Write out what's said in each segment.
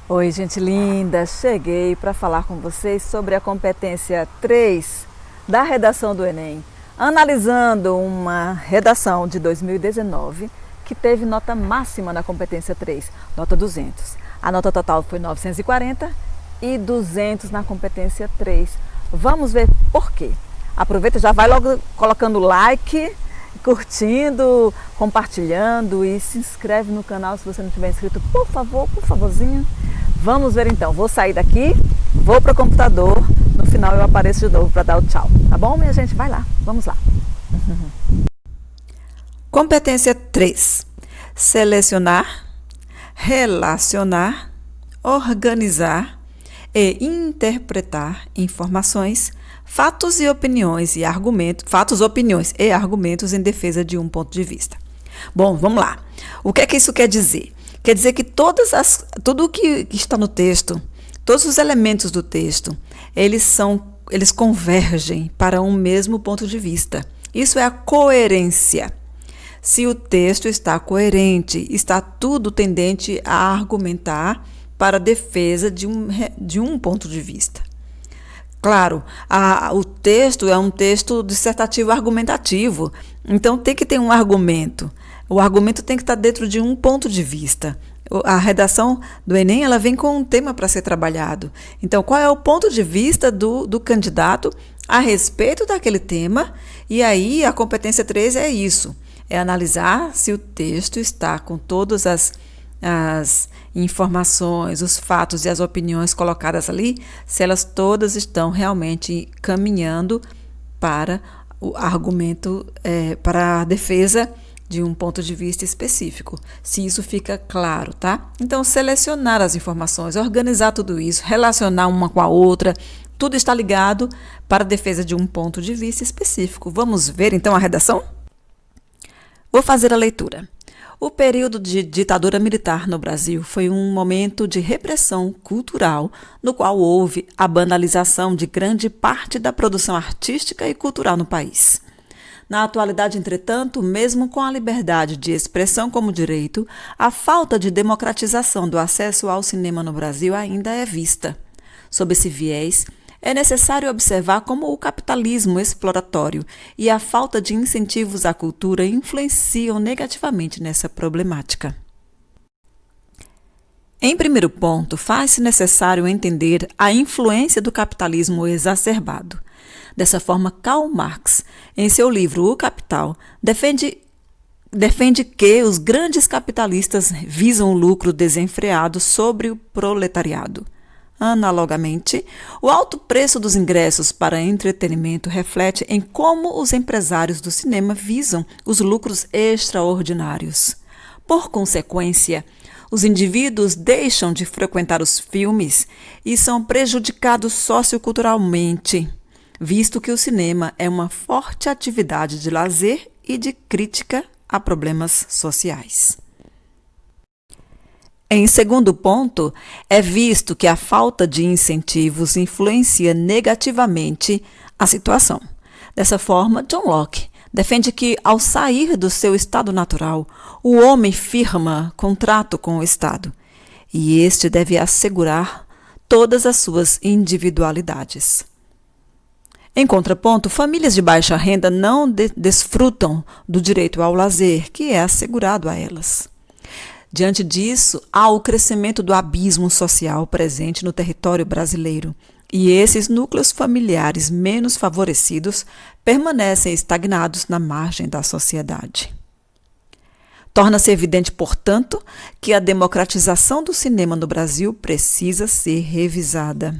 Oi, gente linda! Cheguei para falar com vocês sobre a competência 3 da redação do Enem, analisando uma redação de 2019 que teve nota máxima na competência 3, nota 200. A nota total foi 940 e 200 na competência 3. Vamos ver por quê. Aproveita, já vai logo colocando like, curtindo, compartilhando e se inscreve no canal se você não tiver inscrito, por favor, por favorzinho. Vamos ver então, vou sair daqui, vou para o computador, no final eu apareço de novo para dar o tchau, tá bom, minha gente? Vai lá, vamos lá. Competência 3. Selecionar, relacionar, organizar e interpretar informações, fatos, opiniões e argumentos em defesa de um ponto de vista. Bom, vamos lá. O que é que isso quer dizer? Quer dizer que tudo o que está no texto, todos os elementos do texto, eles convergem para um mesmo ponto de vista. Isso é a coerência. Se o texto está coerente, está tudo tendente a argumentar para a defesa de um ponto de vista. Claro, o texto é um texto dissertativo argumentativo, então tem que ter um argumento. O argumento tem que estar dentro de um ponto de vista. A redação do Enem ela vem com um tema para ser trabalhado. Então, qual é o ponto de vista do candidato a respeito daquele tema? E aí, a competência 3 é isso. É analisar se o texto está com todas as informações, os fatos e as opiniões colocadas ali, se elas todas estão realmente caminhando para o argumento, para a defesa de um ponto de vista específico, se isso fica claro, tá? Então, selecionar as informações, organizar tudo isso, relacionar uma com a outra, tudo está ligado para a defesa de um ponto de vista específico. Vamos ver, então, a redação? Vou fazer a leitura. O período de ditadura militar no Brasil foi um momento de repressão cultural, no qual houve a banalização de grande parte da produção artística e cultural no país. Na atualidade, entretanto, mesmo com a liberdade de expressão como direito, a falta de democratização do acesso ao cinema no Brasil ainda é vista. Sob esse viés, é necessário observar como o capitalismo exploratório e a falta de incentivos à cultura influenciam negativamente nessa problemática. Em primeiro ponto, faz-se necessário entender a influência do capitalismo exacerbado. Dessa forma, Karl Marx, em seu livro O Capital, defende que os grandes capitalistas visam o lucro desenfreado sobre o proletariado. Analogamente, o alto preço dos ingressos para entretenimento reflete em como os empresários do cinema visam os lucros extraordinários. Por consequência, os indivíduos deixam de frequentar os filmes e são prejudicados socioculturalmente, visto que o cinema é uma forte atividade de lazer e de crítica a problemas sociais. Em segundo ponto, é visto que a falta de incentivos influencia negativamente a situação. Dessa forma, John Locke defende que, ao sair do seu estado natural, o homem firma contrato com o Estado, e este deve assegurar todas as suas individualidades. Em contraponto, famílias de baixa renda não desfrutam do direito ao lazer, que é assegurado a elas. Diante disso, há o crescimento do abismo social presente no território brasileiro, e esses núcleos familiares menos favorecidos permanecem estagnados na margem da sociedade. Torna-se evidente, portanto, que a democratização do cinema no Brasil precisa ser revisada.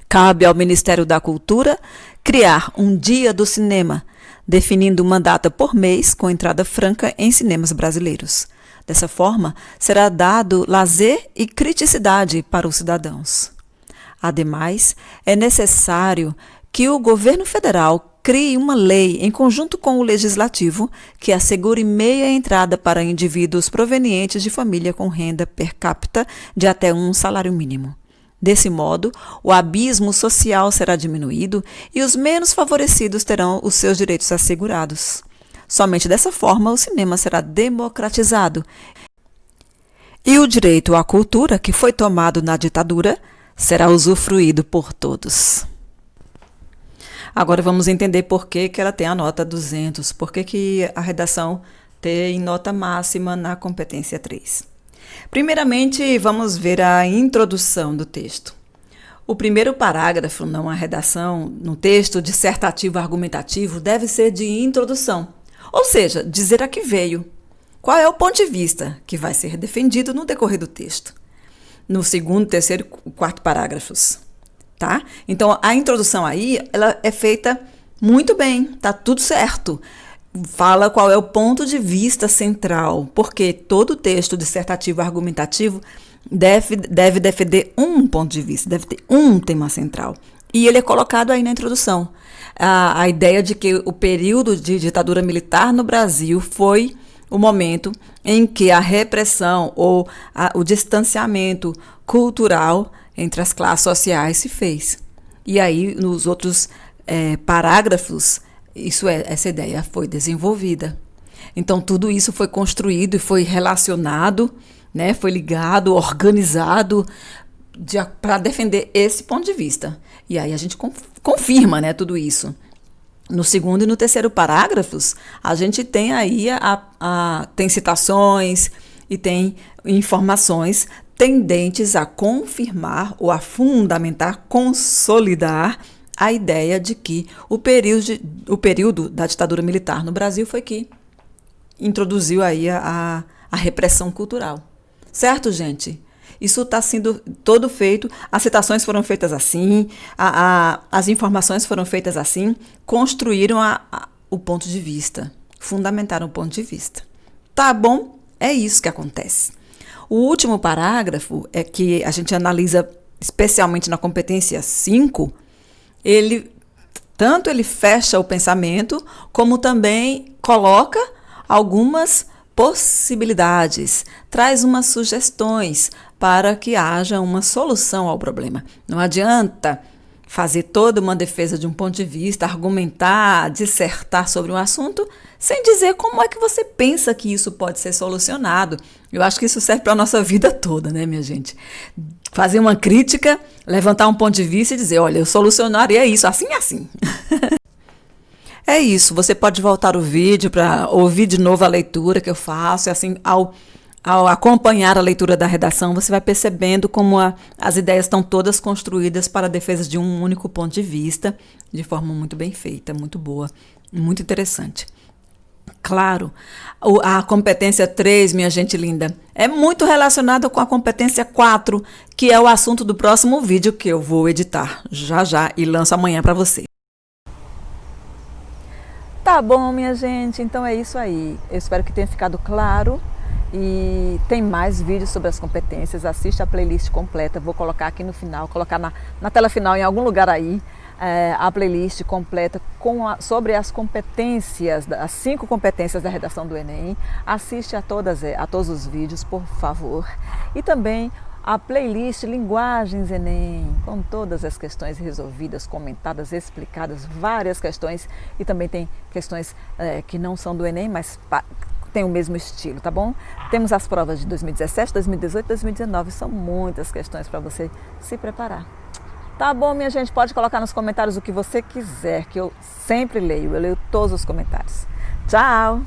Cabe ao Ministério da Cultura criar um Dia do Cinema, definindo uma data por mês com entrada franca em cinemas brasileiros. Dessa forma, será dado lazer e criticidade para os cidadãos. Ademais, é necessário que o governo federal crie uma lei em conjunto com o legislativo que assegure meia entrada para indivíduos provenientes de família com renda per capita de até um salário mínimo. Desse modo, o abismo social será diminuído e os menos favorecidos terão os seus direitos assegurados. Somente dessa forma o cinema será democratizado. E o direito à cultura, que foi tomado na ditadura, será usufruído por todos. Agora vamos entender por que ela tem a nota 200, por que a redação tem nota máxima na competência 3. Primeiramente, vamos ver a introdução do texto. O primeiro parágrafo numa redação, no texto dissertativo argumentativo, deve ser de introdução, ou seja, dizer a que veio. Qual é o ponto de vista que vai ser defendido no decorrer do texto? No segundo, terceiro e quarto parágrafos, tá? Então, a introdução aí, ela é feita muito bem, tá tudo certo. Fala qual é o ponto de vista central, porque todo texto dissertativo argumentativo deve defender um ponto de vista, deve ter um tema central. E ele é colocado aí na introdução. A ideia de que o período de ditadura militar no Brasil foi o momento em que a repressão ou o distanciamento cultural entre as classes sociais se fez. E aí, nos outros parágrafos, essa ideia foi desenvolvida. Então, tudo isso foi construído e foi relacionado, né, foi ligado, organizado para defender esse ponto de vista. E aí a gente confirma, né, tudo isso. No segundo e no terceiro parágrafos, a gente tem aí tem citações e tem informações tendentes a confirmar ou a fundamentar, consolidar a ideia de que o período da ditadura militar no Brasil foi que introduziu aí a repressão cultural. Certo, gente? Isso está sendo todo feito, as citações foram feitas assim, as informações foram feitas assim, construíram o ponto de vista, fundamentaram o ponto de vista. Tá bom? É isso que acontece. O último parágrafo é que a gente analisa especialmente na competência 5, tanto ele fecha o pensamento, como também coloca algumas possibilidades, traz umas sugestões para que haja uma solução ao problema. Não adianta fazer toda uma defesa de um ponto de vista, argumentar, dissertar sobre um assunto, sem dizer como é que você pensa que isso pode ser solucionado. Eu acho que isso serve para a nossa vida toda, né, minha gente? Fazer uma crítica, levantar um ponto de vista e dizer, olha, eu solucionaria isso assim e assim. É isso, você pode voltar o vídeo para ouvir de novo a leitura que eu faço, e assim, ao acompanhar a leitura da redação, você vai percebendo como as ideias estão todas construídas para a defesa de um único ponto de vista, de forma muito bem feita, muito boa, muito interessante. Claro, a competência 3, minha gente linda, é muito relacionada com a competência 4, que é o assunto do próximo vídeo que eu vou editar já e lanço amanhã para você. Tá bom, minha gente, então é isso aí. Eu espero que tenha ficado claro e tem mais vídeos sobre as competências. Assiste a playlist completa, vou colocar aqui no final, colocar na tela final em algum lugar aí a playlist completa sobre as competências, as 5 competências da redação do Enem. Assiste a todos os vídeos, por favor. E também a playlist Linguagens Enem, com todas as questões resolvidas, comentadas, explicadas, várias questões, e também tem questões que não são do Enem, mas tem o mesmo estilo, tá bom? Temos as provas de 2017, 2018, 2019, são muitas questões para você se preparar. Tá bom, minha gente? Pode colocar nos comentários o que você quiser, que eu sempre leio, eu leio todos os comentários. Tchau!